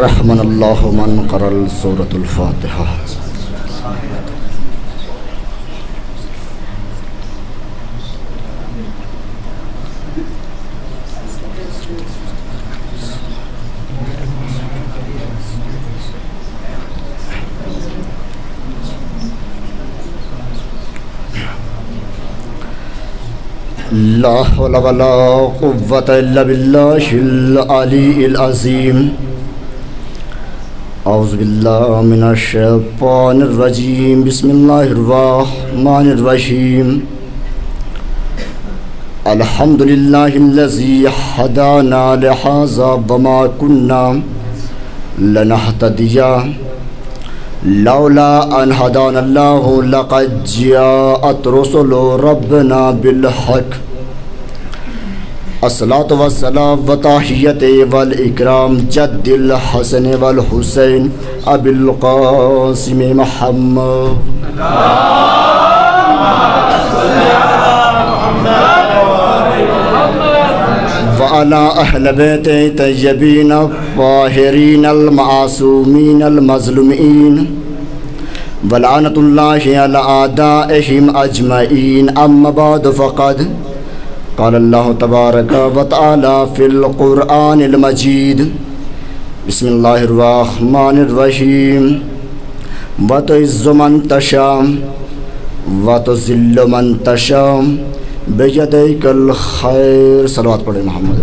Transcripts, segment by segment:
ورحمن اللہ من قرأ سورۃ الفاتحہ۔ لا حول ولا قوة الا باللہ العلی العظیم۔ اعوذ باللہ من الشیطان الرجیم، بسم اللہ الرحمن الرحیم۔ الحمد للہ الذی ہدانا لہذا وما کنا لنہتدی لولا ان ہدانا اللہ لقد جاءت رسل ربنا بالحق۔ الصلاۃ والسلام وتحیت والاکرام جد الحسن والحسین ابی القاسم محمد۔ وعلی اہل بیت طیبین الطاہرین المعصومین المظلومین ولعنۃ اللہ علی اعدائہم اجمعین۔ اما بعد فقد قال اللہ تبارک و تعالی فی القرآن المجید، بسم اللہ الرحمن الرحیم۔ وتعز من تشاء وتذل من تشاء بیدیک الخیر۔ صلوات پڑھیں محمد۔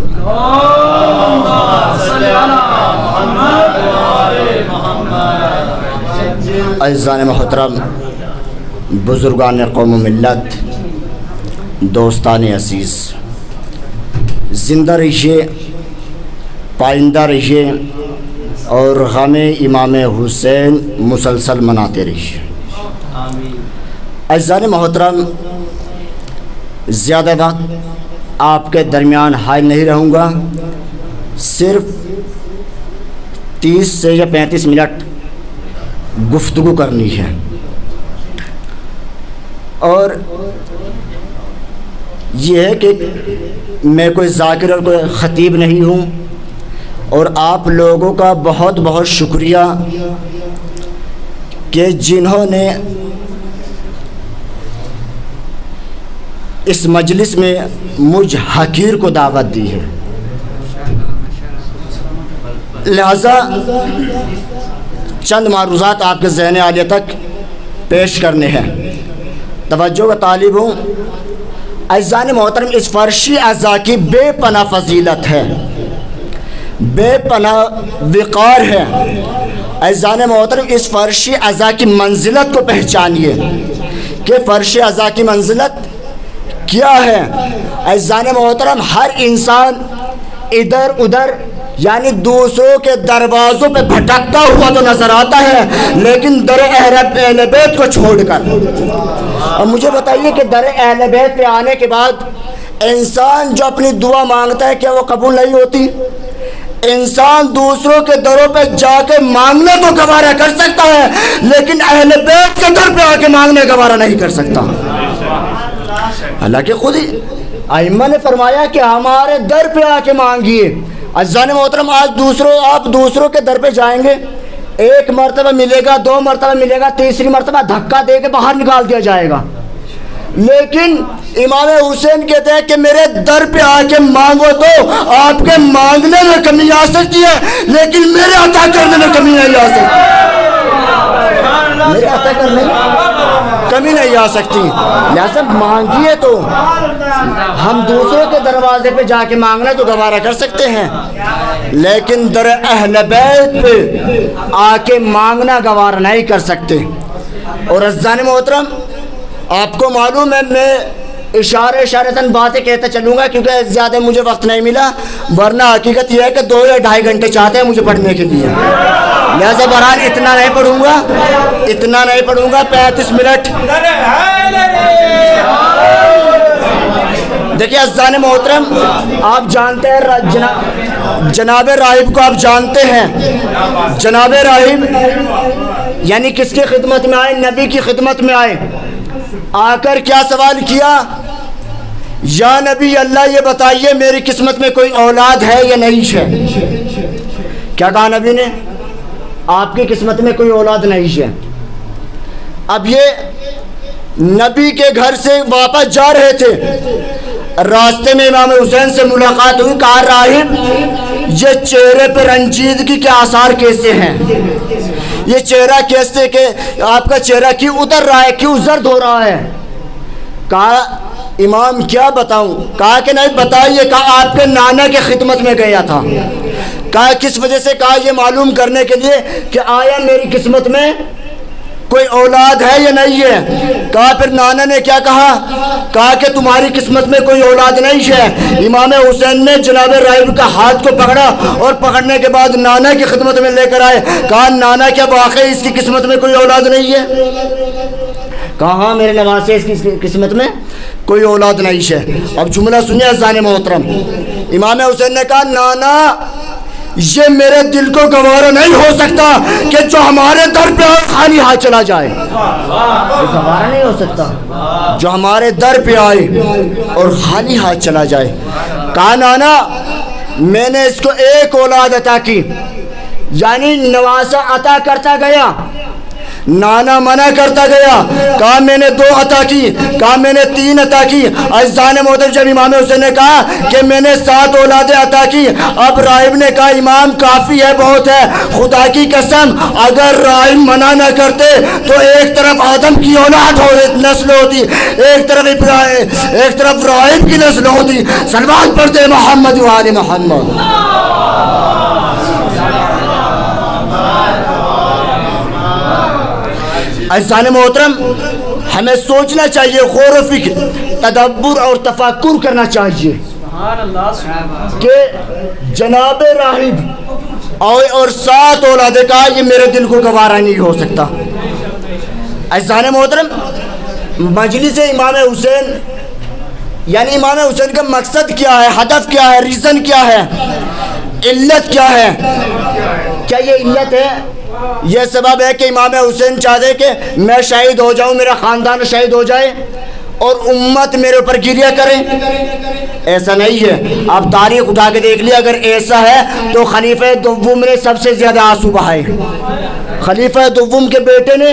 عزیزان محترم، بزرگان قوم و ملت، دوستان عزیز، زندہ رہیے، پائندہ رہیے اور غم امام حسین مسلسل مناتے رہیے۔ عزیزان محترم، زیادہ وقت آپ کے درمیان حائل نہیں رہوں گا، صرف 30 سے یا 35 منٹ گفتگو کرنی ہے، اور یہ ہے کہ میں کوئی ذاکر اور کوئی خطیب نہیں ہوں، اور آپ لوگوں کا بہت بہت شکریہ کہ جنہوں نے اس مجلس میں مجھ حقیر کو دعوت دی ہے، لہذا چند معروضات آپ کے ذہن عالیہ تک پیش کرنے ہیں، توجہ کا طالب ہوں۔ عزیزان محترم، اس فرشی اعضاء کی بے پناہ فضیلت ہے، بے پناہ وقار ہے۔ عزیزان محترم، اس فرشی اعضاء کی منزلت کو پہچانیے کہ فرشی اعضاء کی منزلت کیا ہے۔ عزیزان محترم، ہر انسان ادھر ادھر یعنی دوسروں کے دروازوں پہ بھٹکتا ہوا تو نظر آتا ہے، لیکن در اہل بیت کو چھوڑ کر۔ اور مجھے بتائیے کہ در اہل بیت پہ آنے کے بعد انسان جو اپنی دعا مانگتا ہے کیا وہ قبول نہیں ہوتی؟ انسان دوسروں کے دروں پہ جا کے مانگنے کو گوارا کر سکتا ہے، لیکن اہل بیت کے در پہ آ کے مانگنے گوارا نہیں کر سکتا۔ حالانکہ خود ائمہ نے فرمایا کہ ہمارے در پہ آ کے مانگیے۔ عزیزان محترم، آج آپ دوسروں کے در پہ جائیں گے، ایک مرتبہ ملے گا، 2 مرتبہ ملے گا، تیسری مرتبہ دھکا دے کے باہر نکال دیا جائے گا، لیکن امام حسین کہتے ہیں کہ میرے در پہ آ کے مانگو تو آپ کے مانگنے میں کمی آ سکتی ہے، لیکن میرے عطا کرنے میں کمی نہیں آ سکتی، میرے عطا کرنے میں کمی نہیں آ سکتی۔ لہذا مانگیے تو ہم دوسروں کے دروازے پہ جا کے مانگنا تو گوارا کر سکتے ہیں، لیکن در اہل بیت پہ آ کے مانگنا گوارا نہیں کر سکتے۔ اور عزیزان محترم، آپ کو معلوم ہے میں اشارتاً باتیں کہتا چلوں گا کیونکہ زیادہ مجھے وقت نہیں ملا، ورنہ حقیقت یہ ہے کہ 2 یا 2.5 گھنٹے چاہتے ہیں مجھے پڑھنے کے لیے، لہذا بہرحال اتنا نہیں پڑھوں گا 35 منٹ۔ دیکھیے عزیزان محترم، آپ جانتے ہیں جناب راہب کو، آپ جانتے ہیں جناب راہب یعنی کس کی خدمت میں آئے؟ نبی کی خدمت میں آئے، آ کر کیا سوال کیا؟ یا نبی اللہ یہ بتائیے میری قسمت میں کوئی اولاد ہے یا نہیں ہے؟ کیا کہا نبی نے؟ آپ کی قسمت میں کوئی اولاد نہیں ہے. اب یہ نبی کے گھر سے واپس جا رہے تھے, راستے میں امام حسین سے ملاقات ہوئی. کہا راہب یہ چہرے پہ رنجیدگی کے آثار کیسے ہیں, یہ چہرہ کیسے کہ آپ کا چہرہ کیوں اتر رہا ہے, کیوں زرد ہو رہا ہے؟ کہا امام کیا بتاؤں؟ کہا کہ نہیں بتائیے. کہا آپ کے نانا کے خدمت میں گیا تھا. کہا کس وجہ سے؟ کہا یہ معلوم کرنے کے لیے کہ آیا میری قسمت میں کوئی اولاد ہے یا نہیں ہے. کہا پھر نانا نے کیا کہا؟ کہا کہ تمہاری قسمت میں کوئی اولاد نہیں ہے. امام حسین نے جناب راہب کا ہاتھ کو پکڑا اور پکڑنے کے بعد نانا کی خدمت میں لے کر آئے. کہا نانا کیا واقعی اس کی قسمت میں کوئی اولاد نہیں ہے؟ کہا ہاں میرے نواز سے اس کی قسمت میں کوئی اولاد نہیں ہے. اب جملہ سنیے اذان محترم. امام حسین نے کہا نانا یہ میرے دل کو گوارا نہیں ہو سکتا کہ جو ہمارے در پہ آئے خالی ہاتھ چلا جائے. یہ گوارا نہیں ہو سکتا جو ہمارے در پہ آئے اور خالی ہاتھ چلا جائے. کہا نانا میں نے اس کو ایک اولاد عطا کی, یعنی نواسا عطا کرتا گیا, نانا منع کرتا گیا. کہا میں نے 2 عطا کی, کہا میں نے 3 عطا کی. عزیزان محترم جب امام حسین نے کہا کہ میں نے 7 اولادیں عطا کی, اب راہب نے کہا امام کافی ہے, بہت ہے. خدا کی قسم اگر راہب منع نہ کرتے تو ایک طرف آدم کی اولاد نسل ہوتی, ایک طرف راہب کی نسل ہوتی. صلوات پڑھتے محمد و آل محمد. عزیزان محترم ہمیں سوچنا چاہیے, غور و فکر, تدبر اور تفکر کرنا چاہیے کہ جناب راہب اور 7 اولادیں کا یہ میرے دل کو گوارا نہیں ہو سکتا. عزیزان محترم مجلس امام حسین یعنی امام حسین کا مقصد کیا ہے, ہدف کیا ہے, ریزن کیا ہے, علت کیا ہے؟ کیا یہ علت ہے, یہ سبب ہے کہ امام حسین چاہتے کہ میں شہید ہو جاؤں, میرا خاندان شہید ہو جائے اور امت میرے اوپر گریہ کرے؟ ایسا نہیں ہے. آپ تاریخ اٹھا کے دیکھ لیا, اگر ایسا ہے تو خلیفہ دوم نے سب سے زیادہ آنسو بہائے, خلیفہ دوم کے بیٹے نے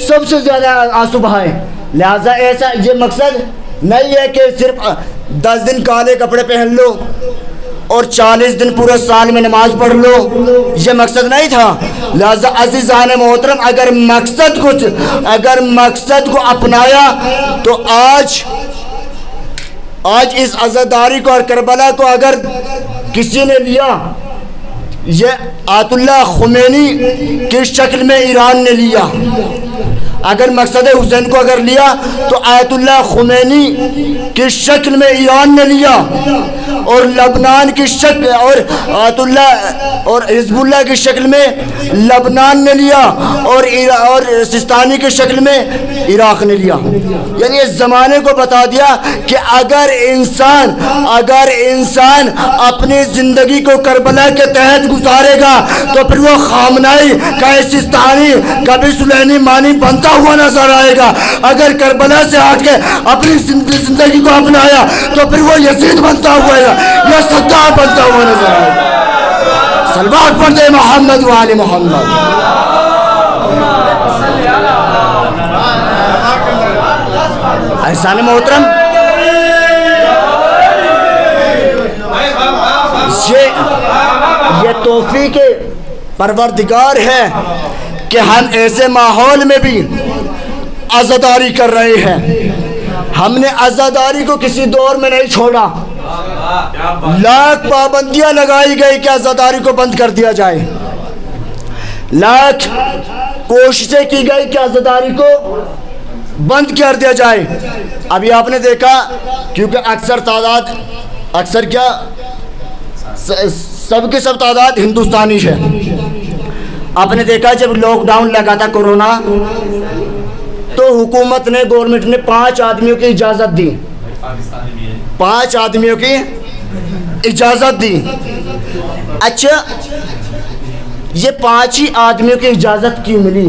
سب سے زیادہ آنسو بہائے. لہذا ایسا یہ مقصد نہیں ہے کہ صرف 10 دن کالے کپڑے پہن لو اور 40 دن پورے سال میں نماز پڑھ لو, یہ مقصد نہیں تھا. لہذا عزیزان محترم اگر مقصد کو اپنایا تو آج اس عزاداری کو اور کربلا کو اگر کسی نے لیا, یہ آیت اللہ خمینی کی شکل میں ایران نے لیا. اگر مقصد حسین کو اگر لیا تو آیت اللہ خمینی کی شکل میں ایران نے لیا, اور لبنان کی شکل اور آیت اللہ اور حزب اللہ کی شکل میں لبنان نے لیا, اور سستانی کی شکل میں عراق نے لیا. یعنی اس زمانے کو بتا دیا کہ اگر انسان اپنی زندگی کو کربلا کے تحت گزارے گا تو پھر وہ خامنائی کا سستانی کبھی سلینی مانی بنتا ہوا نظر آئے گا. اگر کربلا سے ہٹ کے اپنی زندگی کو اپنایا تو پھر وہ یزید بنتا ہوا ہے یا صدام بنتا ہوا نظر آئے گا. صلوات پڑھتے محمد و آل محمد. عزیزان محترم یہ توفیق پروردگار ہے کہ ہم ایسے ماحول میں بھی عزاداری کر رہے ہیں. ہم نے عزاداری کو کسی دور میں نہیں چھوڑا. لاکھ پابندیاں لگائی گئی کہ عزاداری کو بند کر دیا جائے, لاکھ کوششیں کی گئی کہ عزاداری کو بند کر دیا جائے. ابھی آپ نے دیکھا کیونکہ اکثر کیا سب کے سب تعداد ہندوستانی ہے. آپ نے دیکھا جب لاک ڈاؤن لگا تھا کورونا تو حکومت نے گورنمنٹ نے 5 آدمیوں کی اجازت دی, 5 آدمیوں کی اجازت دی. اچھا یہ 5 ہی آدمیوں کی اجازت کیوں ملی؟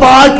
5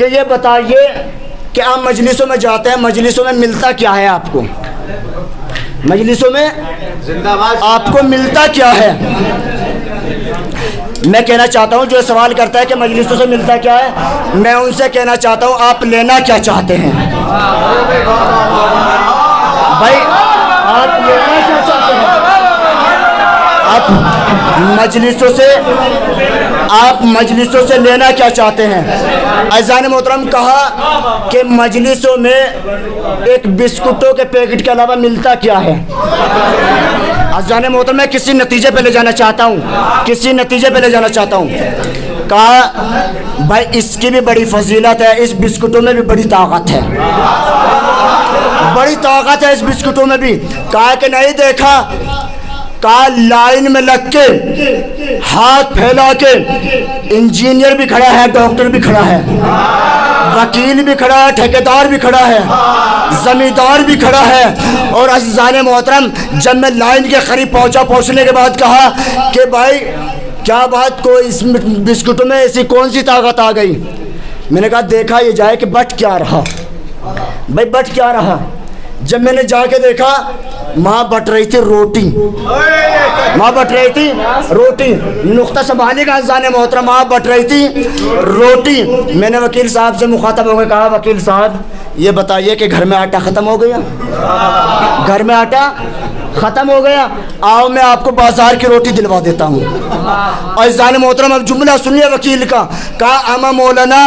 کہ یہ بتائیے کہ آپ مجلسوں میں جاتے ہیں، مجلسوں میں ملتا کیا ہے آپ کو؟ مجلسوں میں آپ کو ملتا کیا ہے؟ میں کہنا چاہتا ہوں جو سوال کرتا ہے کہ مجلسوں سے ملتا کیا ہے، میں ان سے کہنا چاہتا ہوں آپ لینا کیا چاہتے ہیں؟ بھائی آپ لینا کیا چاہتے ہیں؟ آپ مجلسوں سے لینا کیا چاہتے ہیں؟ عزیزان محترم، کہا کہ مجلسوں میں ایک بسکٹوں کے پیکٹ کے علاوہ ملتا کیا ہے؟ عزیزان محترم، میں کسی نتیجے پہ لے جانا چاہتا ہوں، کہا بھائی اس کی بھی بڑی فضیلت ہے، اس بسکٹوں میں بھی بڑی طاقت ہے، اس بسکٹوں میں بھی۔ کہا کہ نہیں دیکھا، کہا لائن میں لگ کے ہاتھ پھیلا کے انجینئر بھی کھڑا ہے، ڈاکٹر بھی کھڑا ہے، وکیل بھی کھڑا ہے، ٹھیکیدار بھی کھڑا ہے، زمیندار بھی کھڑا ہے۔ اور عزیزان محترم، جب میں لائن کے قریب پہنچنے کے بعد کہا کہ بھائی کیا بات، کوئی اس بسکٹوں میں ایسی کون سی طاقت آ گئی؟ میں نے کہا دیکھا یہ جائے کہ بٹ کیا رہا۔ جب میں نے جا کے دیکھا، ماں بٹ رہی تھی روٹی، نقطہ سنبھالے گا عزیزان محترم، ماں بٹ رہی تھی روٹی۔ میں نے وکیل صاحب سے مخاطب ہو کے کہا وکیل صاحب یہ بتائیے کہ گھر میں آٹا ختم ہو گیا، آؤ میں آپ کو بازار کی روٹی دلوا دیتا ہوں۔ اور عزیزان محترم اب جملہ سنیے وکیل کا، کہا اما مولانا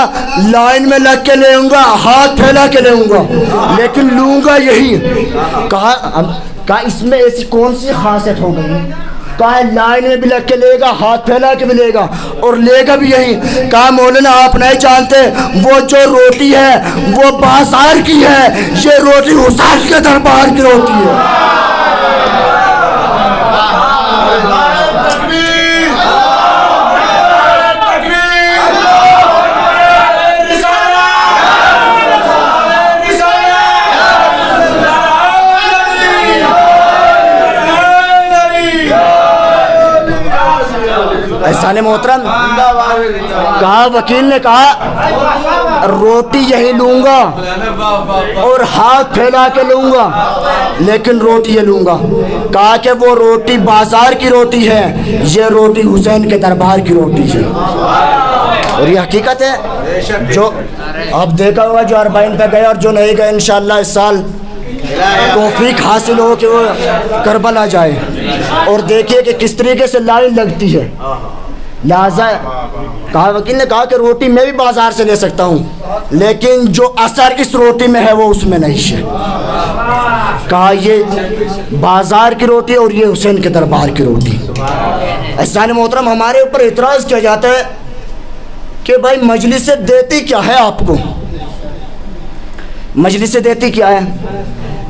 لائن میں لگ کے لے گا، ہاتھ پھیلا کے لے گا، لیکن لوں گا یہی۔ کہا اس میں ایسی کون سی خاصیت ہو گئی؟ کہا لائن میں بھی لگ کے لے گا، ہاتھ پھیلا کے بھی لے گا، اور لے گا بھی یہی۔ کہا مولانا آپ نہیں جانتے، وہ جو روٹی ہے وہ بازار کی ہے، یہ روٹی حسین کے دربار کی روٹی ہے۔ احسان محترم، کہا وکیل نے کہا روٹی یہی لوں گا اور ہاتھ پھیلا کے لوں گا، لیکن روٹی یہ لوں گا۔ کہا کہ وہ روٹی بازار کی روٹی ہے، یہ روٹی حسین کے دربار کی روٹی ہے، اور یہ حقیقت ہے۔ جو آپ دیکھا ہوگا جو اربعین پہ گئے اور جو نہیں گئے، انشاءاللہ اس سال توفیق حاصل ہو کہ وہ کربلا جائے اور دیکھیے کہ کس طریقے سے لائن لگتی ہے۔ لہذا کہا وکیل نے کہا کہ روٹی میں بھی بازار سے لے سکتا ہوں، لیکن جو اثر اس روٹی میں ہے وہ اس میں نہیں ہے۔ کہا یہ بازار کی روٹی اور یہ حسین کے دربار کی روٹی۔ احسان محترم، ہمارے اوپر اعتراض کیا جاتا ہے کہ بھائی مجلس سے دیتی کیا ہے آپ کو؟ مجلس سے دیتی کیا ہے؟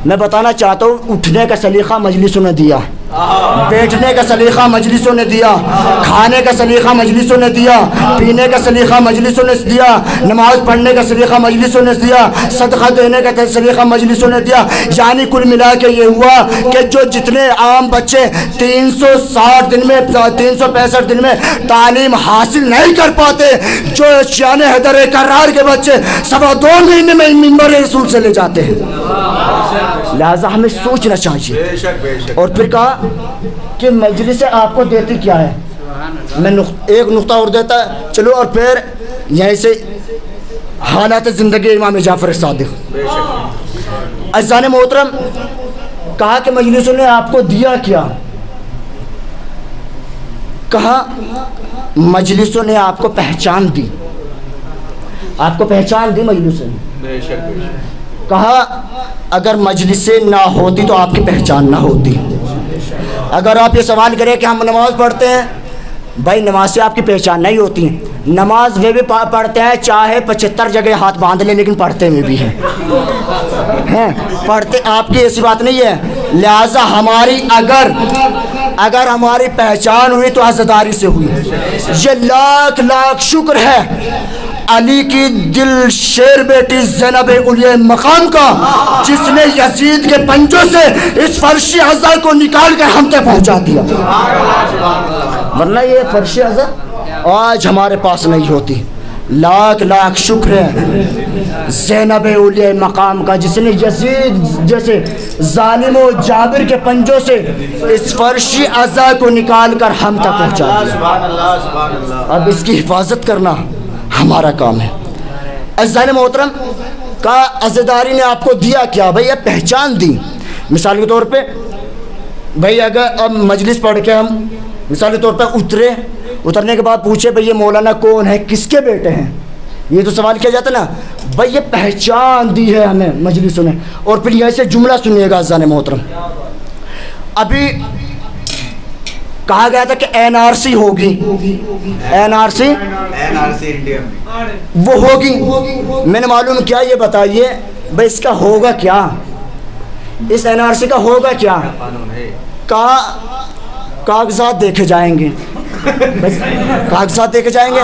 میں بتانا چاہتا ہوں، اٹھنے کا سلیقہ مجلسوں نے دیا، بیٹھنے کا سلیقہ مجلسوں نے دیا، کھانے کا سلیقہ مجلسوں نے دیا، پینے کا سلیقہ مجلسوں نے دیا، نماز پڑھنے کا سلیقہ مجلسوں نے دیا، صدقہ دینے کا سلیقہ مجلسوں نے دیا۔ یعنی کل ملا کے یہ ہوا کہ جو جتنے عام بچے 360 دن میں 365 دن میں تعلیم حاصل نہیں کر پاتے، جو شان حیدر کرار کے بچے 2.25 مہینے میں منبر رسول سے لے جاتے ہیں۔ لہذا ہمیں سوچنا چاہیے۔ اور پھر کہا کہ مجلس سے آپ کو دیتی کیا ہے؟ میں ایک نقطہ اور دیتا ہے، چلو، اور پھر یہیں سے حالات زندگی امام جعفر صادق۔ عزیزان محترم، کہا کہ مجلسوں نے آپ کو دیا کیا؟ کہا مجلسوں نے آپ کو پہچان دی، آپ کو پہچان دی مجلسوں نے۔ کہا اگر مجلسیں نہ ہوتی تو آپ کی پہچان نہ ہوتی۔ اگر آپ یہ سوال کریں کہ ہم نماز پڑھتے ہیں، بھائی نماز سے آپ کی پہچان نہیں ہوتی۔ نماز وہ بھی پڑھتے ہیں چاہے 75 جگہ ہاتھ باندھ لیں، لیکن پڑھتے میں بھی ہیں پڑھتے، آپ کی ایسی بات نہیں ہے۔ لہذا ہماری اگر ہماری پہچان ہوئی تو عزاداری سے ہوئی۔ یہ لاکھ لاکھ شکر ہے علی کی دل شیر بیٹی زینب اولیاء مقام کا، جس نے یزید کے پنجوں سے اس فرشی عزا کو نکال کر ہم تک پہنچا دیا، ورنہ یہ فرشی عزا آج ہمارے پاس نہیں ہوتی۔ لاکھ لاکھ شکر ہے زینب اولیاء مقام کا، جس نے یزید جیسے ظالم و جابر کے پنجوں سے اس فرشی اعضاء کو نکال کر ہم تک پہنچا دیا۔ اب اس کی حفاظت کرنا ہمارا کام ہے۔ عزیزان محترم، کا عزیداری نے آپ کو دیا کیا؟ بھئی اب پہچان دی۔ مثال کے طور پہ بھئی اگر اب مجلس پڑھ کے ہم مثال کے طور پہ اترنے کے بعد پوچھے بھئی یہ مولانا کون ہے، کس کے بیٹے ہیں، یہ تو سوال کیا جاتا نا۔ بھئی یہ پہچان دی ہے ہمیں مجلسوں نے۔ اور پھر یہیں سے جملہ سنیے گا عزیزان محترم، ابھی کہا گیا تھا کہ این آر سی ہوگی، این آر سی انڈیا میں وہ ہوگی، میں نے معلوم کیا، یہ بتائیے بھئی اس کا ہوگا کیا، اس این آر سی کا ہوگا کیا؟ کاغذات دیکھے جائیں گے، کاغذات دیکھے جائیں گے۔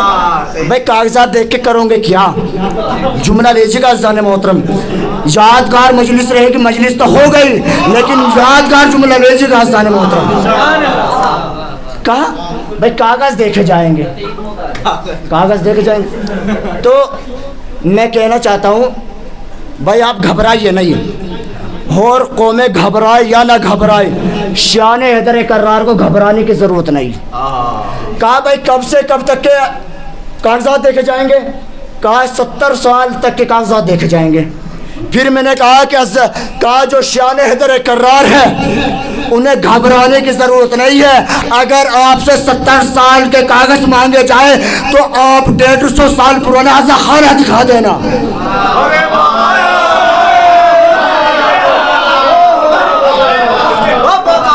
بھائی کاغذات دیکھ کے کرو گے کیا؟ جملہ لیجیے گا عزیزان محترم، یادگار مجلس رہے گی، مجلس تو ہو گئی لیکن یادگار جملہ لیجیے گا عزیزان محترم۔ کہا بھائی کاغذ دیکھے جائیں گے، کاغذ دیکھے جائیں گے۔ تو میں کہنا چاہتا ہوں بھائی آپ گھبرائیے نہیں، اور قومیں گھبرائے یا نہ گھبرائے، شان حیدر کرار کو گھبرانے کی ضرورت نہیں۔ کہا بھائی کب سے کب تک کے کاغذات دیکھے جائیں گے؟ کہا 70 سال تک کے کاغذات دیکھے جائیں گے۔ پھر میں نے کہا کہ جو شان حیدر کرار ہے انہیں گھبرانے کی ضرورت نہیں ہے۔ اگر آپ سے 70 سال کے کاغذ مانگے جائیں تو آپ 150 سال پرانا عزا خانہ دکھا دینا۔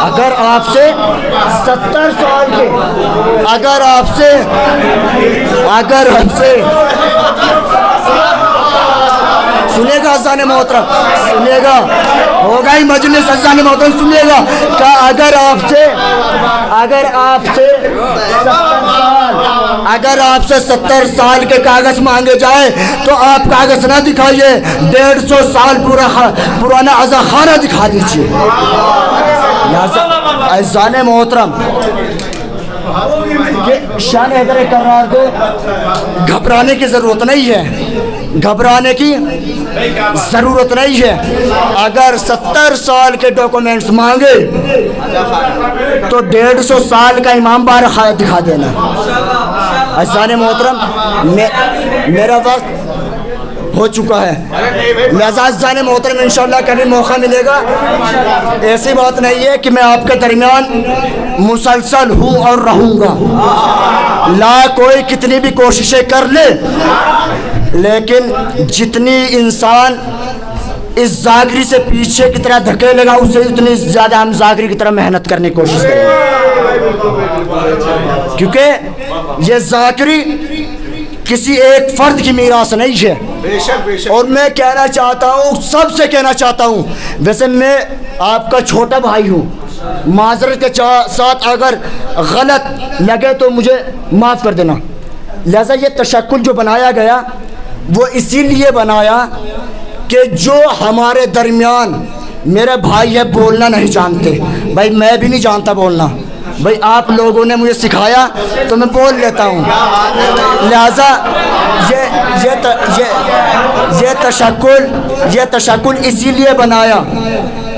اگر آپ سے 70 سال کے اگر آپ سے سنیے گا عزیزان محترم، سنیے گا، ہوگا ہی مجلس عزیزان محترم، سنیے گا کہ اگر آپ سے 70 سال کے کاغذ مانگے جائے تو آپ کاغذ نہ دکھائیے، 150 سال پرانا عزا خانہ دکھا دیجیے۔ عزیزان محترم، شان حیدر کرار کو گھبرانے کی ضرورت نہیں ہے، گھبرانے کی ضرورت نہیں ہے۔ اگر 70 سال کے ڈاکومنٹس مانگے تو 150 سال کا امام بارہ دکھا دینا۔ عزیزان محترم، میرا وقت ہو چکا ہے، لہذا عزیزان محترم انشاءاللہ کبھی موقع ملے گا۔ ایسی بات نہیں ہے کہ میں آپ کے درمیان مسلسل ہوں اور رہوں گا، لا کوئی کتنی بھی کوششیں کر لے، لیکن جتنی انسان اس ذاکری سے پیچھے کی طرح دھکیلے گا اسے اتنی زیادہ ہم ذاکری کی طرح محنت کرنے کی کوشش کریں گے، کیونکہ یہ ذاکری کسی ایک فرد کی میراث نہیں ہے۔ اور میں کہنا چاہتا ہوں، سب سے کہنا چاہتا ہوں، ویسے میں آپ کا چھوٹا بھائی ہوں، معذرت کے ساتھ اگر غلط لگے تو مجھے معاف کر دینا۔ لہذا یہ تشکل جو بنایا گیا وہ اسی لیے بنایا کہ جو ہمارے درمیان میرے بھائی ہے بولنا نہیں جانتے، بھائی میں بھی نہیں جانتا بولنا، بھئی آپ لوگوں نے مجھے سکھایا تو میں بول لیتا ہوں۔ لہذا یہ تشکل اسی لیے بنایا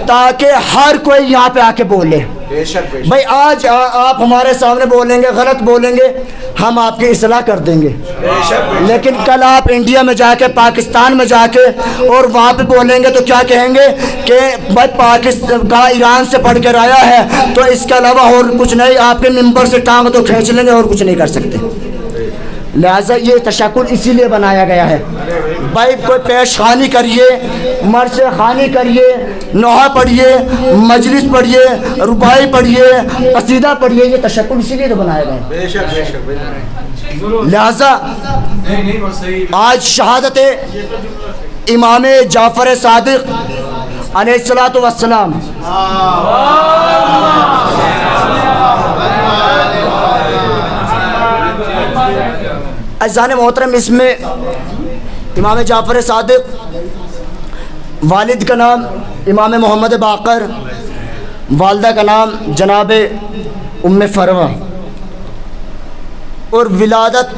تاکہ ہر کوئی یہاں پہ آ کے بولے۔ بھئی آج آپ ہمارے سامنے بولیں گے، غلط بولیں گے، ہم آپ کی اصلاح کر دیں گے، لیکن کل آپ انڈیا میں جا کے، پاکستان میں جا کے اور وہاں پہ بولیں گے تو کیا کہیں گے کہ بھائی پاکستان کا ایران سے پڑھ کر آیا ہے تو اس کے علاوہ اور کچھ نہیں، آپ کے ممبر سے ٹانگ تو کھینچ لیں گے اور کچھ نہیں کر سکتے۔ لہٰذا یہ تشکل اسی لیے بنایا گیا ہے۔ بھائی کوئی پیش خانی کریے، مرثیہ خانی کریے، نوحہ پڑھیے، مجلس پڑھیے، رباعی پڑھیے، قصیدہ پڑھیے، یہ تشکل اسی لیے تو بنایا گیا ہے۔ لہذا آج شہادت امام جعفر صادق علیہ الصلاۃ والسلام عزیزان محترم، اس میں امام جعفر صادق والد کا نام امام محمد باقر، والدہ کا نام جناب ام فروہ، اور ولادت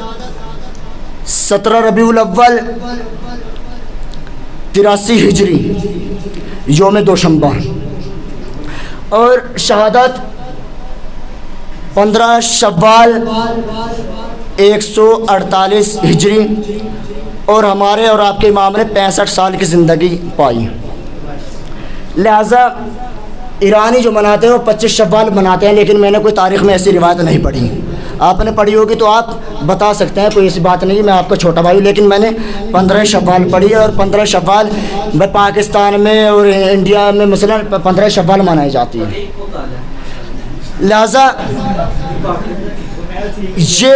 17 ربیع الاول 83 ہجری یوم دوشنبہ، اور شہادت 15 شوال 148 ہجری، اور ہمارے اور آپ کے امام نے 65 سال کی زندگی پائی۔ لہٰذا ایرانی جو مناتے ہیں وہ 25 شوال مناتے ہیں، لیکن میں نے کوئی تاریخ میں ایسی روایت نہیں پڑھی۔ آپ نے پڑھی ہوگی تو آپ بتا سکتے ہیں، کوئی ایسی بات نہیں، میں آپ کا چھوٹا بھائی ہوں، لیکن میں نے 15 شوال پڑھی ہے، اور 15 شوال میں پاکستان میں اور انڈیا میں مثلاً 15 شوال منائی جاتی ہے۔ لہٰذا یہ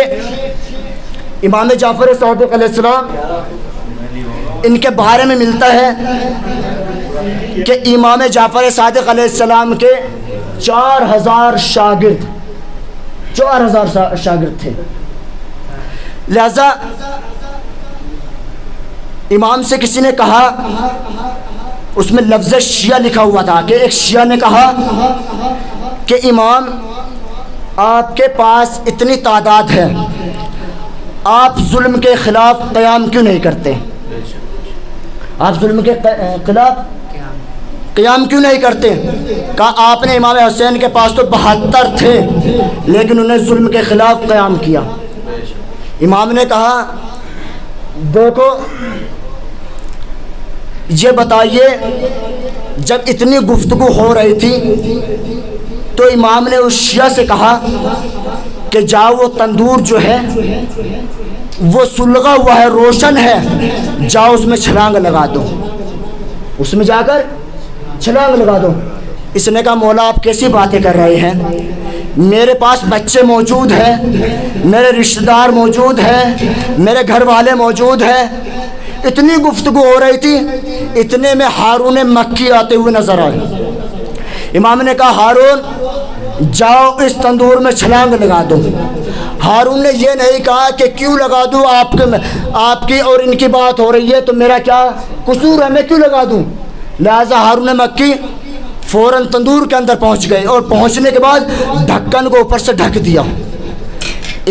امام جعفر صادق علیہ السلام، ان کے بارے میں ملتا ہے کہ امام جعفر صادق علیہ السلام کے 4000 شاگرد تھے۔ لہذا امام سے کسی نے کہا، اس میں لفظ شیعہ لکھا ہوا تھا کہ ایک شیعہ نے کہا کہ امام آپ کے پاس اتنی تعداد ہے، آپ ظلم کے خلاف قیام کیوں نہیں کرتے؟ آپ ظلم کے خلاف قیام کیوں نہیں کرتے؟ کہا آپ نے امام حسین کے پاس تو 72 تھے، لیکن انہیں ظلم کے خلاف قیام کیا۔ امام نے کہا دیکھو یہ بتائیے، جب اتنی گفتگو ہو رہی تھی تو امام نے اس شیعہ سے کہا کہ جاؤ وہ تندور جو ہے وہ سلگا ہوا ہے، روشن ہے، جاؤ اس میں چھلانگ لگا دو، اس میں جا کر چھلانگ لگا دو۔ اس نے کہا مولا آپ کیسی باتیں کر رہے ہیں، میرے پاس بچے موجود ہیں، میرے رشتہ دار موجود ہیں، میرے گھر والے موجود ہیں۔ اتنی گفتگو ہو رہی تھی، اتنے میں ہارون مکی آتے ہوئے نظر آئے۔ امام نے کہا ہارون جاؤ اس تندور میں چھلانگ لگا دو۔ ہارون نے یہ نہیں کہا کہ کیوں لگا دوں، آپ کی اور ان کی بات ہو رہی ہے تو میرا کیا قصور ہے، میں کیوں لگا دوں؟ لہٰذا ہارون مکی فوراً تندور کے اندر پہنچ گئے، اور پہنچنے کے بعد ڈھکن کو اوپر سے ڈھک دیا۔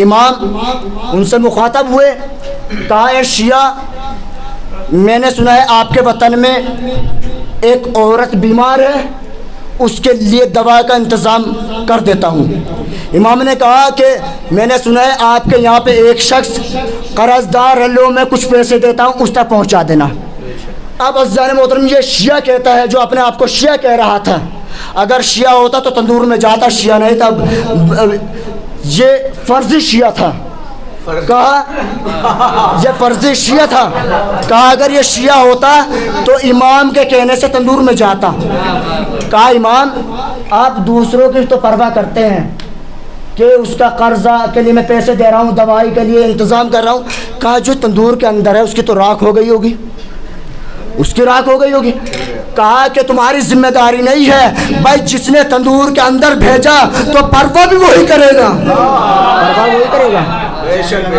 امام ان سے مخاطب ہوئے، کہا اے شیعہ، میں نے سنا ہے آپ کے وطن میں ایک عورت بیمار ہے، اس کے لیے دوا کا انتظام کر دیتا ہوں۔ امام نے کہا کہ میں نے سنا ہے آپ کے یہاں پہ ایک شخص قرض دار ہے، لو میں کچھ پیسے دیتا ہوں، اس تک پہنچا دینا۔ اب عزیزان محترم یہ شیعہ کہتا ہے، جو اپنے آپ کو شیعہ کہہ رہا تھا، اگر شیعہ ہوتا تو تندور میں جاتا، شیعہ نہیں تھا، یہ فرضی شیعہ تھا۔ کہا یہ فرضی شیعہ تھا، کہا اگر یہ شیعہ ہوتا تو امام کے کہنے سے تندور میں جاتا۔ کہا امام آپ دوسروں کی تو پرواہ کرتے ہیں کہ اس کا قرضہ کے لیے میں پیسے دے رہا ہوں، دوائی کے لیے انتظام کر رہا ہوں۔ کہا جو تندور کے اندر ہے اس کی تو راکھ ہو گئی ہوگی، اس کی راکھ ہو گئی ہوگی۔ کہا کہ تمہاری ذمہ داری نہیں ہے بھائی، جس نے تندور کے اندر بھیجا تو پرواہ بھی وہی کرے گا، پرواہ وہی کرے گا۔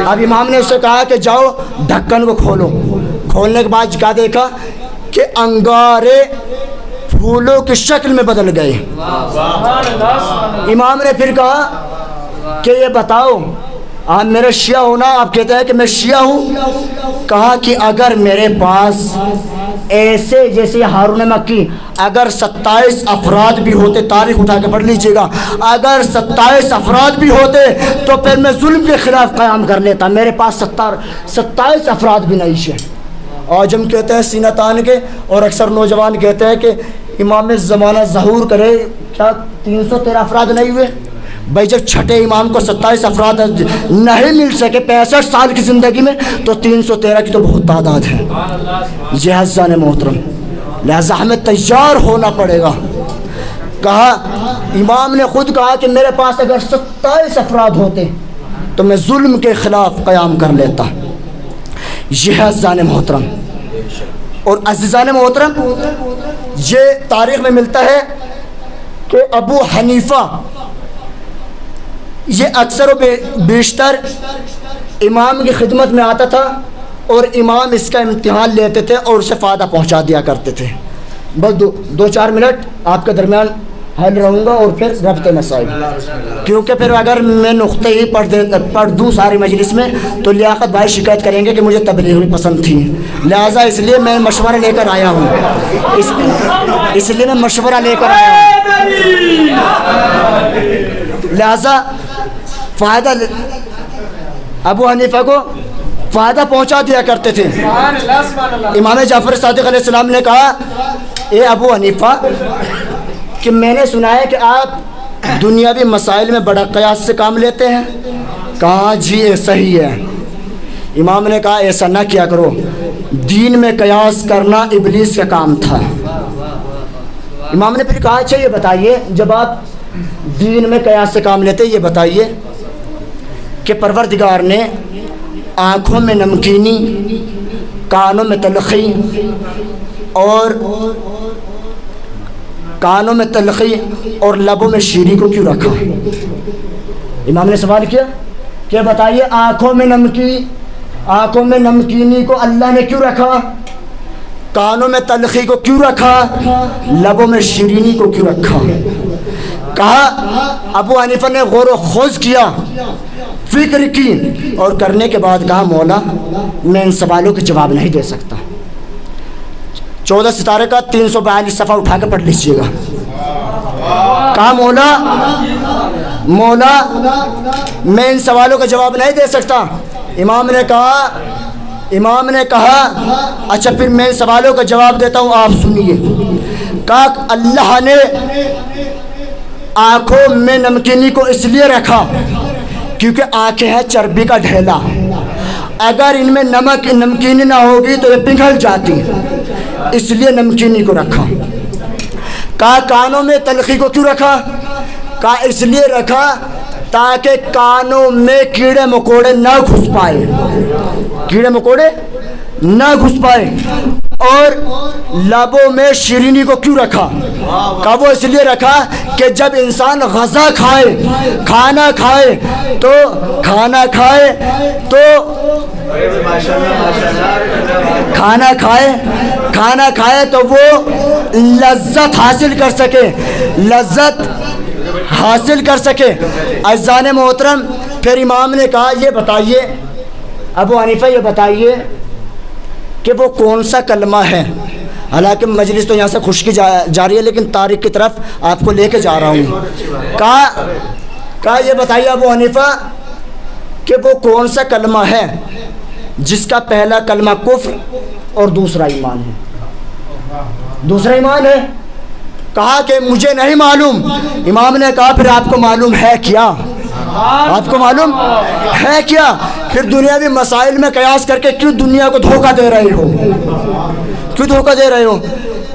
اب امام نے اس سے کہا کہ جاؤ ڈھکن کو کھولو۔ کھولنے کے بعد کیا دیکھا کہ انگارے پھولوں کی شکل میں بدل گئے۔ امام نے پھر کہا کہ یہ بتاؤ آپ میرے شیعہ ہونا، آپ کہتے ہیں کہ میں شیعہ ہوں؟ کہا کہ اگر میرے پاس ایسے جیسے ہارون مکی اگر 27 افراد بھی ہوتے، تاریخ اٹھا کے پڑھ لیجئے گا، اگر 27 افراد بھی ہوتے تو پھر میں ظلم کے خلاف قیام کر لیتا۔ میرے پاس 27 افراد بھی نہیں ہے۔ آج ہم کہتے ہیں سینہ تان کے، اور اکثر نوجوان کہتے ہیں کہ امام زمانہ ظہور کرے، کیا 313 افراد نہیں ہوئے؟ بھائی جب چھٹے امام کو 27 افراد نہیں مل سکے 65 سال کی زندگی میں، تو 313 کی تو بہت تعداد ہے۔ یہ عزیزان محترم، لہذا ہمیں تیار ہونا پڑے گا۔ کہا امام نے خود کہا کہ میرے پاس اگر 27 افراد ہوتے تو میں ظلم کے خلاف قیام کر لیتا۔ یہ ہے عزیزان محترم۔ اور عزیزان محترم یہ تاریخ میں ملتا ہے کہ ابو حنیفہ یہ اکثر و بیشتر امام کی خدمت میں آتا تھا، اور امام اس کا امتحان لیتے تھے اور اسے فائدہ پہنچا دیا کرتے تھے۔ بس 2-4 منٹ آپ کے درمیان حل رہوں گا اور پھر ربط مسائل، کیونکہ پھر اگر میں نقطے ہی پڑھ دوں ساری مجلس میں تو لیاقت بھائی شکایت کریں گے کہ مجھے تبلیغ بھی پسند تھی، لہٰذا اس لیے میں مشورہ لے کر آیا ہوں، اس لیے میں مشورہ لے کر آیا ہوں، لہٰذا فائدہ ابو حنیفہ کو فائدہ پہنچا دیا کرتے تھے۔ امام جعفر صادق علیہ السلام نے کہا اے ابو حنیفہ کہ میں نے سنا ہے کہ آپ دنیاوی مسائل میں بڑا قیاس سے کام لیتے ہیں۔ کہا جی یہ صحیح ہے۔ امام نے کہا ایسا نہ کیا کرو، دین میں قیاس کرنا ابلیس کا کام تھا۔ امام نے پھر کہا اچھا یہ بتائیے جب آپ دین میں قیاس سے کام لیتے یہ بتائیے کہ پروردگار نے آنکھوں میں نمکینی، کانوں میں تلخی اور لبوں میں شیریں کو کیوں رکھا؟ امام نے سوال کیا کہ بتائیے آنکھوں میں نمکینی کو اللہ نے کیوں رکھا، کانوں میں تلخی کو کیوں رکھا، لبوں میں شیرینی کو کیوں رکھا؟ کہا ابو حنیفہ نے غور و خوض کیا، فکر کی اور کرنے کے بعد کہا مولا میں ان سوالوں کے جواب نہیں دے سکتا۔ 14 ستارے کا 342 صفحہ اٹھا کے پڑھ لیجیے گا۔ کہا مولا میں ان سوالوں کا جواب نہیں دے سکتا۔ امام نے کہا اچھا پھر میں ان سوالوں کا جواب دیتا ہوں، آپ سنیے۔ کہا اللہ نے آنکھوں میں نمکینی کو اس لیے رکھا کیونکہ آنکھیں ہیں چربی کا ڈھیلا، اگر ان میں نمکینی نہ ہوگی تو یہ پگھل جاتی، اس لیے نمکینی کو رکھا۔ کہا کانوں میں تلخی کو کیوں رکھا؟ کہا اس لیے رکھا تاکہ کانوں میں کیڑے مکوڑے نہ گھس پائے، اور لبوں میں شیرینی کو کیوں رکھا؟ کہا وہ اس لیے رکھا کہ جب انسان غذا کھانا کھائے تو وہ لذت حاصل کر سکے۔ عزیزان محترم پھر امام نے کہا یہ بتائیے ابو حنیفہ یہ بتائیے کہ وہ کون سا کلمہ ہے، حالانکہ مجلس تو یہاں سے خشکی جاری ہے لیکن تاریخ کی طرف آپ کو لے کے جا رہا ہوں۔ کہا یہ بتائیے ابو حنیفہ کہ وہ کون سا کلمہ ہے جس کا پہلا کلمہ کفر اور دوسرا ایمان ہے؟ کہا کہ مجھے نہیں معلوم۔ امام نے کہا پھر آپ کو معلوم ہے کیا؟ پھر دنیاوی مسائل میں قیاس کر کے کیوں دنیا کو دھوکہ دے رہے ہو؟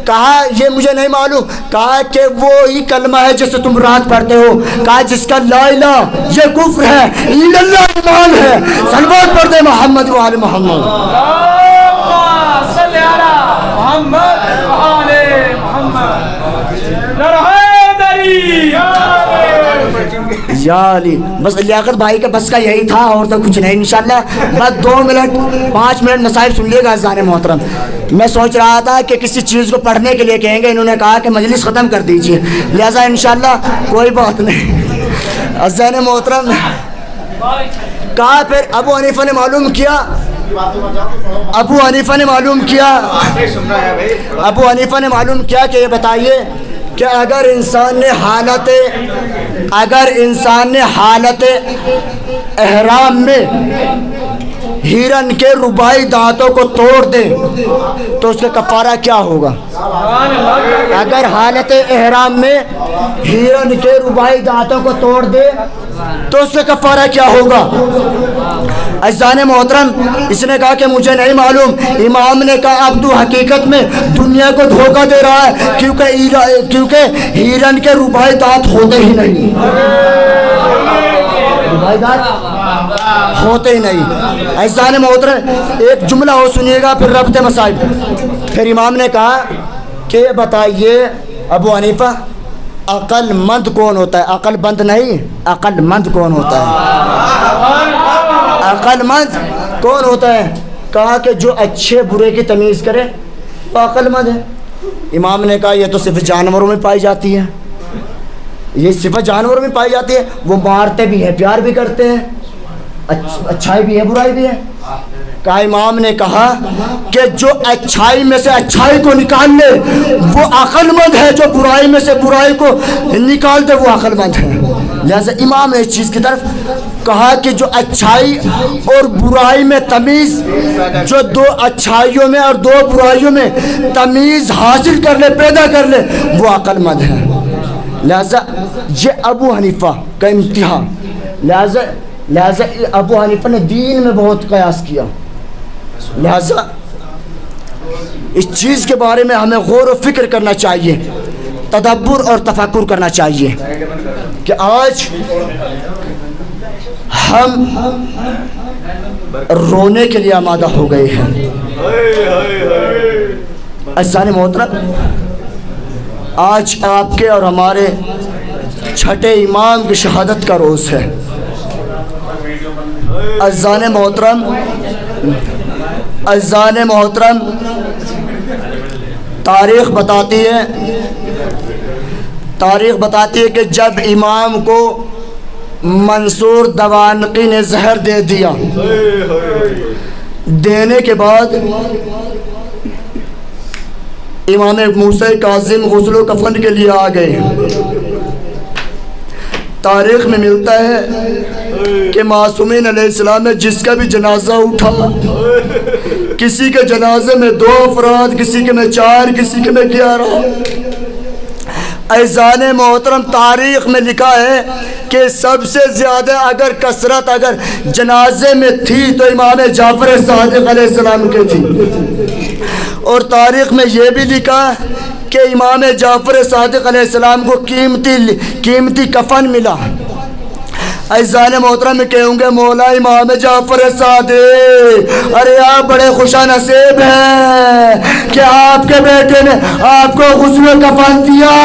کہا یہ مجھے نہیں معلوم۔ کہا کہ وہی کلمہ ہے جسے تم رات پڑھتے ہو۔ کہا جس کا لا الہ یہ کفر ہے، الا ایمان ہے۔ صلوات پڑھ دے محمد و آل محمد۔ صلی علی محمد و آل محمد۔ یا علی، بس لیاقت بھائی کا بس کا یہی تھا اور تو کچھ نہیں۔ انشاءاللہ بس 5 منٹ مسائل سن لیے گا عزیزان محترم۔ میں سوچ رہا تھا کہ کسی چیز کو پڑھنے کے لیے کہیں گے، انہوں نے کہا کہ مجلس ختم کر دیجیے، لہذا انشاءاللہ کوئی بات نہیں۔ عزیزان محترم کہا پھر ابو حنیفہ نے معلوم کیا کہ یہ بتائیے کہ اگر انسان نے حالت احرام میں ہرن کے رباعی دانتوں کو توڑ دے تو اس کا کفارہ کیا ہوگا؟ اگر حالت احرام میں ہرن کے رباعی دانتوں کو توڑ دے تو اس کا کفارہ کیا ہوگا؟ عزیزان محترم اس نے کہا کہ مجھے نہیں معلوم۔ امام نے کہا اب تو حقیقت میں دنیا کو دھوکہ دے رہا ہے، کیونکہ ہرن کے رباعی دانت ہوتے ہی نہیں، عزیزان محترم ایک جملہ ہو سنیے گا پھر ربط مسائل۔ پھر امام نے کہا کہ بتائیے ابو حنیفہ عقل مند کون ہوتا ہے؟ عقل بند نہیں، عقل مند کون ہوتا ہے؟ کہا کہ جو اچھے برے کی تمیز کرے وہ عقل مند ہے۔ امام نے کہا یہ تو صرف جانوروں میں پائی جاتی ہے، یہ صفت جانوروں میں پائی جاتی ہے. وہ مارتے بھی ہیں، پیار بھی کرتے ہیں، اچھائی بھی ہے برائی بھی ہے. کہا امام نے کہا کہ جو اچھائی میں سے اچھائی کو نکال لے وہ عقل مند ہے، جو برائی میں سے برائی کو نکال دے وہ عقل مند ہے. لہذا امام نے اس چیز کی طرف کہا کہ جو اچھائی اور برائی میں تمیز، جو دو اچھائیوں میں اور دو برائیوں میں تمیز حاصل کر لے، پیدا کر لے، وہ عقل مند ہے. لہذا یہ ابو حنیفہ کا امتحان. لہذا ابو حنیفہ نے دین میں بہت قیاس کیا. لہذا اس چیز کے بارے میں ہمیں غور و فکر کرنا چاہیے، تدبر اور تفکر کرنا چاہیے کہ آج ہم رونے کے لیے آمادہ ہو گئے ہیں. عزیزان محترم، آج آپ کے اور ہمارے چھٹے امام کی شہادت کا روز ہے. عزیزان محترم، تاریخ بتاتی ہے کہ جب امام کو منصور دوانقی نے زہر دے دیا، دینے کے بعد امام موسیٰ کاظم غسل و کفن کے لیے آ گئے. تاریخ میں ملتا ہے کہ معصومین علیہ السلام میں جس کا بھی جنازہ اٹھا، کسی کے جنازے میں 2 افراد، کسی کے میں 4، کسی کے میں 11. عزیزان محترم، تاریخ میں لکھا ہے کہ سب سے زیادہ اگر کثرت اگر جنازے میں تھی تو امام جعفر صادق علیہ السلام کی تھی. اور تاریخ میں یہ بھی لکھا کہ امام جعفر صادق علیہ السلام کو قیمتی کفن ملا. عزیزان محترم میں کہوں گے مولا امام جعفر صادق، ارے آپ بڑے خوشا نصیب ہیں کہ آپ کے بیٹے نے آپ کو غسل و کفن دیا.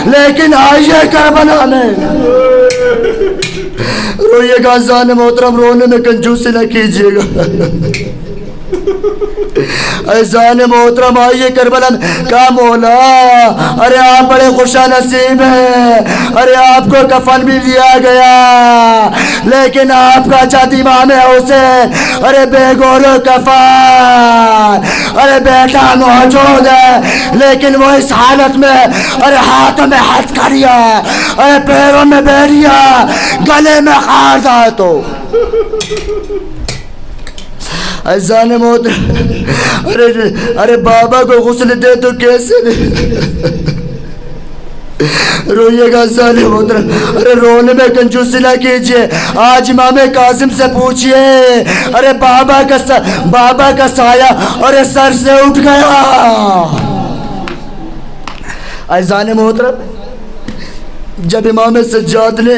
لیکن آئیے کربلا میں روئیے گا. عزیزان محترم، رونے میں کنجوسی نہ کیجیے گا. عزیزان محترم، آئیے کربلا میں. کہا مولا ارے آپ بڑے خوشا نصیب ہیں، ارے آپ کو کفن بھی دیا گیا، لیکن آپ کا چاہت امام حسین ارے بے گول و کفن، ارے بیٹا موجود ہے لیکن وہ اس حالت میں ارے ہاتھوں میں ہتھکڑیاں، ارے پیروں میں بیڑیاں، گلے میں خاردا ہے. تو عزیزان محترم، ارے بابا کو غسل دے تو کیسے دے؟ روئیے گا. عزیزان محترم، ارے رونے میں کنجوسی نہ کیجیے. آج امام کاظم سے پوچھئے، ارے بابا کا سایہ ارے سر سے اٹھ گیا. عزیزان محترم، جب امام سجاد نے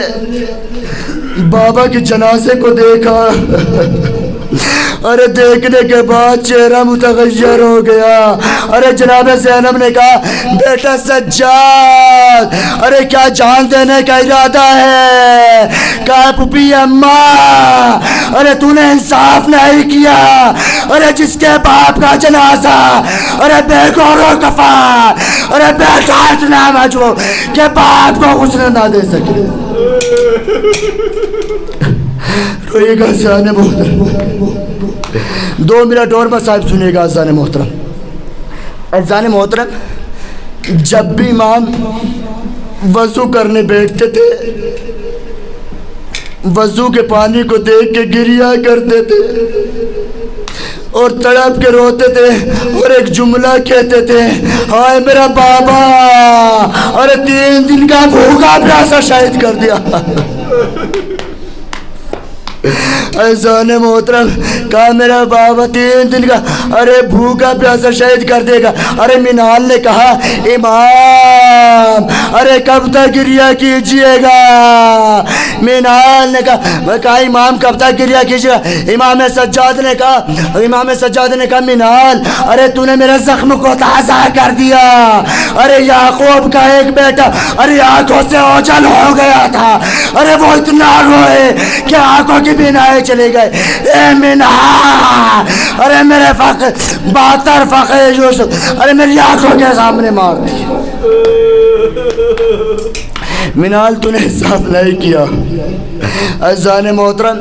بابا کے جنازے کو دیکھا، ارے دیکھنے کے بعد چہرہ متغیر ہو گیا. ارے جناب زینب نے کہا بیٹا سجاد، ارے کیا جان دینے کا ارادہ ہے؟ کہا پھوپھی اماں، ارے تو نے انصاف نہیں کیا. ارے جس کے باپ کا جنازہ ارے بے گور و کفن، ارے بیٹا اتنا مجبور کہ باپ کو غسل نہ دے سکے. روئیے گا. عزیزان محترم، 2 منٹ اور بس صاحب سنیے گا. عزیزان محترم، جب بھی امام وضو کرنے بیٹھتے تھے، وضو کے پانی کو دیکھ کے گریا کرتے تھے اور تڑپ کے روتے تھے اور ایک جملہ کہتے تھے، ہائے میرا بابا، اور 3 دن کا بھوکا پیاسا شہید کر دیا. عزیزان محترم، کہا میرا بابا 3 دن کا ارے بھوکا پیاسا شہید کر دے گا. ارے منال نے کہا امام ارے کب تک گریہ کیجئے گا؟ منال نے کہا امام کب تک گریہ کیجئے گا؟ امام سجاد نے کہا منال ارے تو نے میرے زخم کو تازہ کر دیا. ارے یعقوب کا ایک بیٹا ارے آنکھوں سے اوجھل ہو گیا تھا، ارے وہ اتنا روئے کہ آنکھوں کی بینائی چلے گئے. اے منال ارے میرے فقر 72 فقر یوسف ارے میری آنکھوں کے سامنے مار دی. منال تو نے حساب نہیں کیا. عزیزان محترم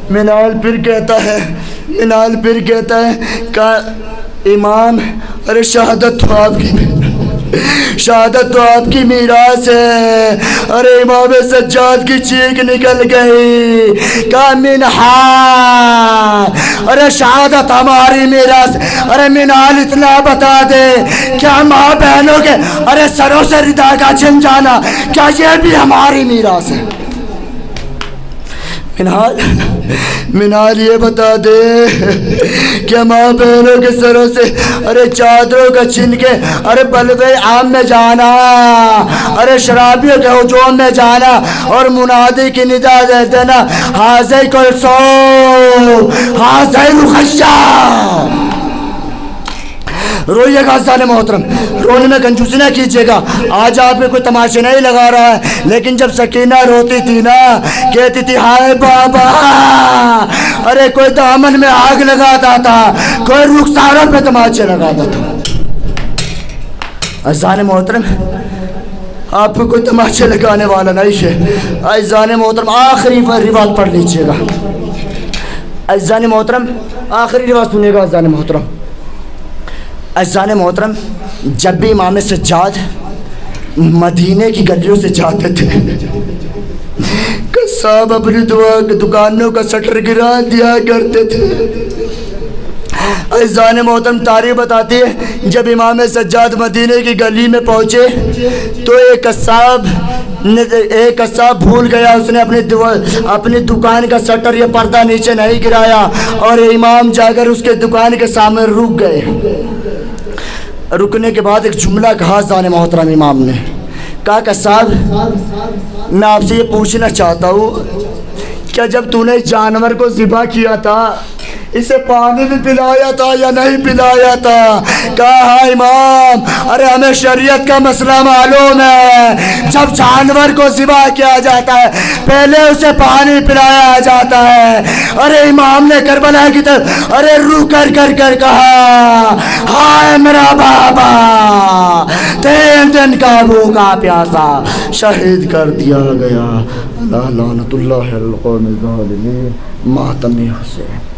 منال پھر کہتا ہے کہ امام ارے شہادت تو آپ کی میراث ہے. ارے امام سجاد کی چیخ نکل گئی کہ منہا ارے شہادت ہماری میراث. ارے منال اتنا بتا دے کیا ماں بہنوں کے ارے سروں سے ردا کا چھن جانا کیا یہ بھی ہماری میراث ہے؟ منال یہ بتا دے کہ ماں بہنوں کے سروں سے ارے چادروں کا چھن کے ارے بلوے عام میں جانا، ارے شرابیوں کے ہجوم میں جانا اور منادی کی ندا دے دینا حاضر کلثوم حاضر رخشہ. روئیے گا عزیزان محترم، رونے میں کنجوسی نہ کیجیے گا. آج آپ میں کوئی تماشے نہیں لگا رہا ہے، لیکن جب سکینہ روتی تھی نا کہتی تھی ہائے بابا، ارے کوئی دامن میں آگ لگاتا تھا، کوئی رخساروں پہ تماشے لگاتا تھا. عزیزان محترم آپ کو کوئی تماشے لگانے والا نہیں ہے. عزیزان محترم آخری روایت پڑھ لیجیے گا. عزیزان محترم آخری روایت سنیے گا. عزیزان محترم جب بھی امام سجاد مدینے کی گلیوں سے جاتے تھے قصاب اپنی دکانوں کا شٹر گرا دیا کرتے تھے. عزیزان محترم تاریخ بتاتی ہے جب امام سجاد مدینے کی گلی میں پہنچے تو ایک قصاب بھول گیا، اس نے اپنی دکان کا شٹر یا پردہ نیچے نہیں گرایا اور امام جا کر اس کے دکان کے سامنے رک گئے. رکنے کے بعد ایک جملہ کہا عزیزان محترم امام نے کہا کہ صاحب میں آپ سے یہ پوچھنا چاہتا ہوں کیا جب تو نے جانور کو ذبح کیا تھا اسے پانی بھی پلایا تھا یا نہیں پلایا تھا؟ کہا ہاں امام، ارے ہمیں شریعت کا مسئلہ معلوم ہے، جب جانور کو ذبح کیا جاتا ہے پہلے اسے پانی پلایا جاتا ہے. ارے امام نے کربلا کی طرف ارے رو کر کہا ہائے میرا بابا، 3 دن کا بھوکا پیاسا شہید کر دیا گیا. لعنت اللہ علی القوم الظالمین. ماتم حسین.